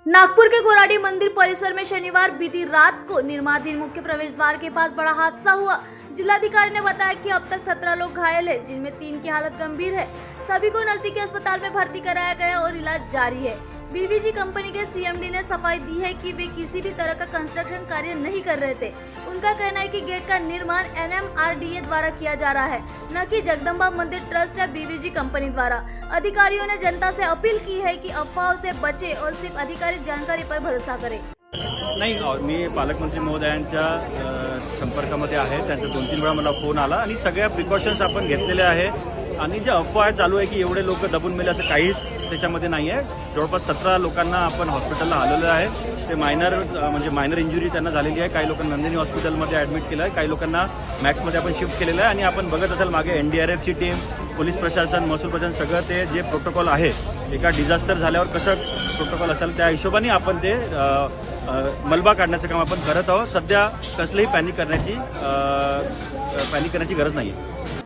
नागपुर के गोराडी मंदिर परिसर में शनिवार बीती रात को निर्माणाधीन मुख्य प्रवेश द्वार के पास बड़ा हादसा हुआ। जिलाधिकारी ने बताया कि अब तक 17 लोग घायल हैं, जिनमें 3 की हालत गंभीर है। सभी को नजदीकी अस्पताल में भर्ती कराया गया और इलाज जारी है। बीवीजी कंपनी के सीएमडी ने सफाई दी है कि वे किसी भी तरह का कंस्ट्रक्शन कार्य नहीं कर रहे थे। उनका कहना है कि गेट का निर्माण NMRDA द्वारा किया जा रहा है, न कि जगदम्बा मंदिर ट्रस्ट या बीवीजी कंपनी द्वारा। अधिकारियों ने जनता से अपील की है कि अफवाहों से बचे और सिर्फ आधिकारिक जानकारी पर भरोसा करें। नाही, मी पालकमंत्री महोदयांच्या संपर्कामध्ये आहे। त्यांचा 2-3 वेळा मला फोन आला आणि सगळ्या प्रिकॉशन्स आपण घेतलेले आहे आणि जे अफवा चालू आहे की एवढे लोक दबून मेले असं काहीच त्याच्यामध्ये नाही आहे। जवळपास 17 लोकांना आपण हॉस्पिटलला हलवलं आहे। ते मायनर इंजुरी त्यांना झालेली आहे। काही लोकांना नंदिनी हॉस्पिटलमध्ये ॲडमिट केलं आहे, काही लोकांना मॅक्समध्ये आपण शिफ्ट केलेलं आहे आणि आपण बघत असाल मागे NDRFची टीम, पोलीस प्रशासन, महसूल प्रशासन सगळं ते जे प्रोटोकॉल आहे एका डिझास्टर झाल्यावर कसं प्रोटोकॉल असेल त्या हिशोबाने आपण ते मलबा काढण्याचं काम आपण करत आहोत। सध्या कसलीही पॅनिक करण्याची गरज नाही आहे।